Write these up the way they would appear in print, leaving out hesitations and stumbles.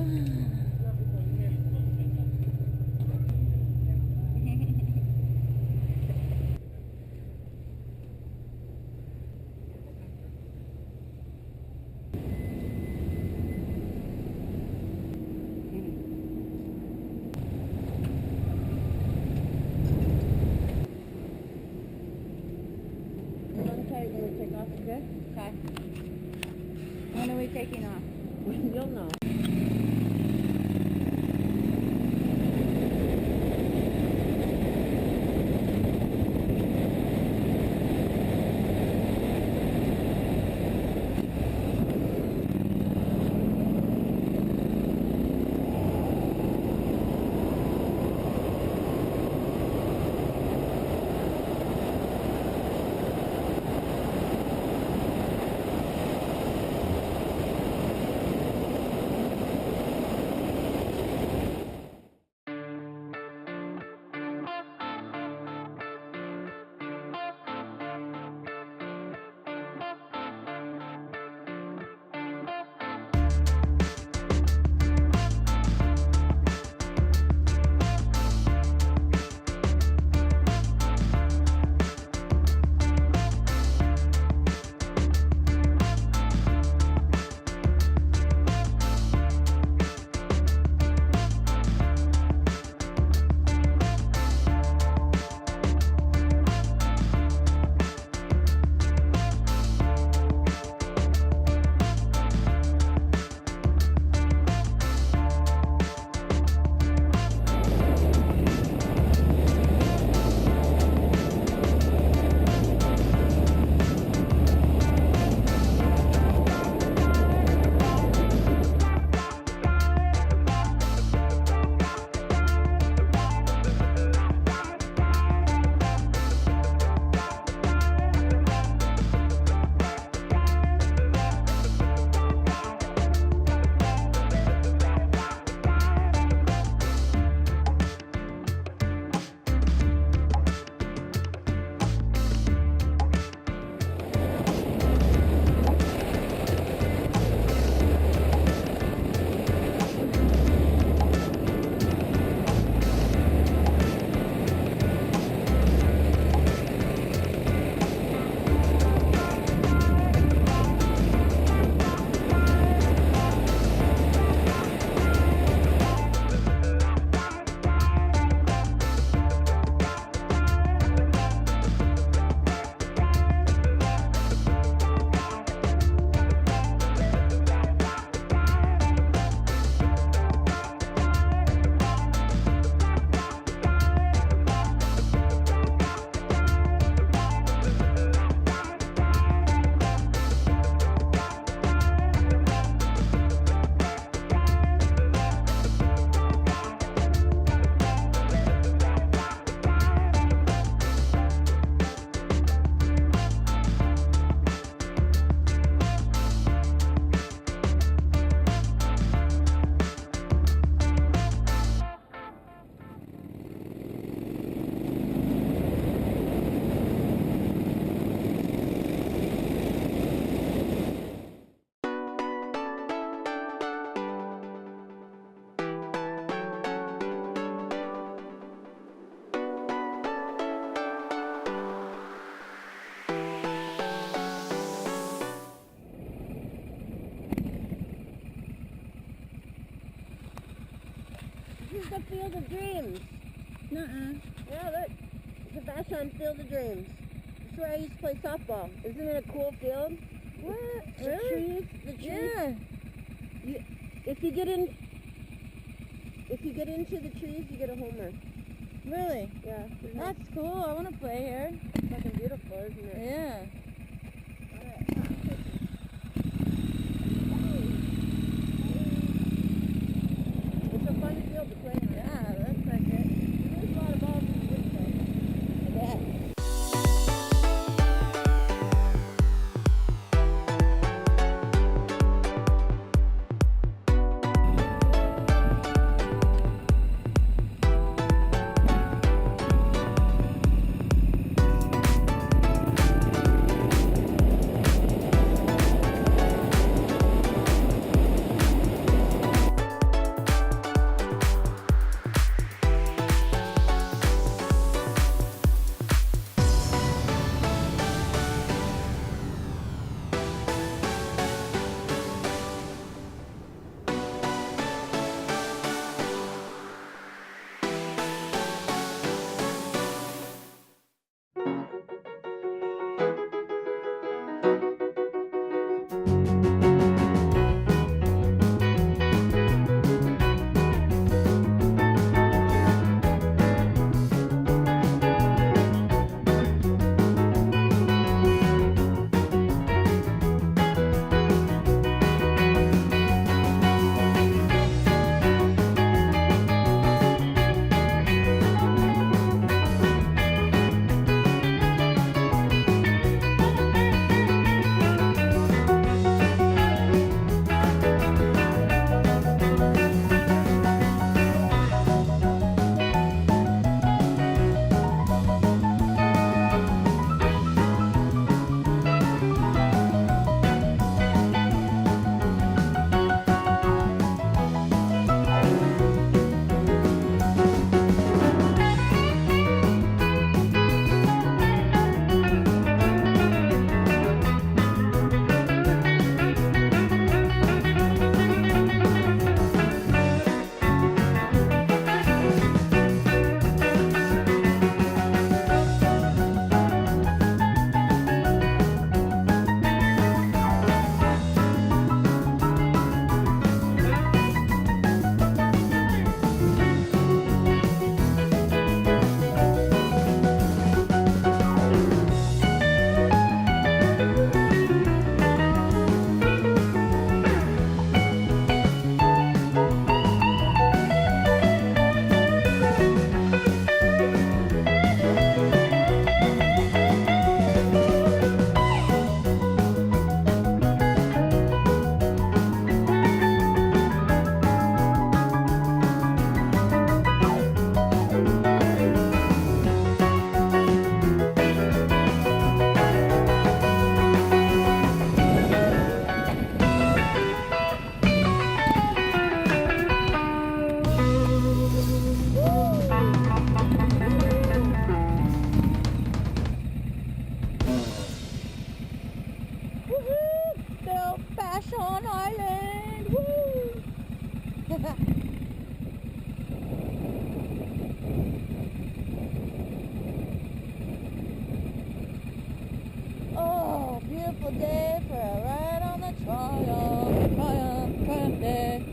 Okay. When are we taking off? You'll know. This is the Field of Dreams. Nuh-uh. Yeah, look. It's the Vashon Field of Dreams. That's where I used to play softball. Isn't it a cool field? What? The Really? trees. The trees. Yeah. If you get into the trees, you get a homer. Really? Yeah. That's cool. I want to play here. It's fucking beautiful, isn't it? Yeah. It's a fun field to play on. Yeah, that's like it. There's a lot of balls in the wood, though. I bet. Oh, beautiful day for a ride on the Triumph day.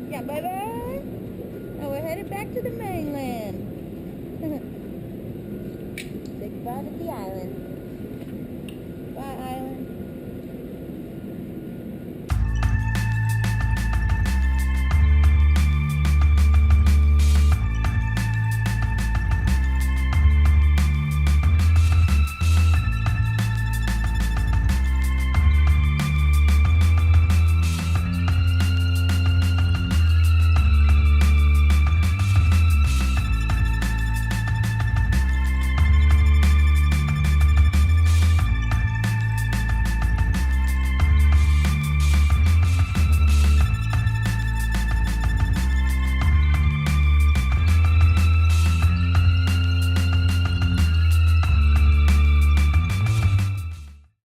Yeah, bye-bye. Now we're headed back to the mainland.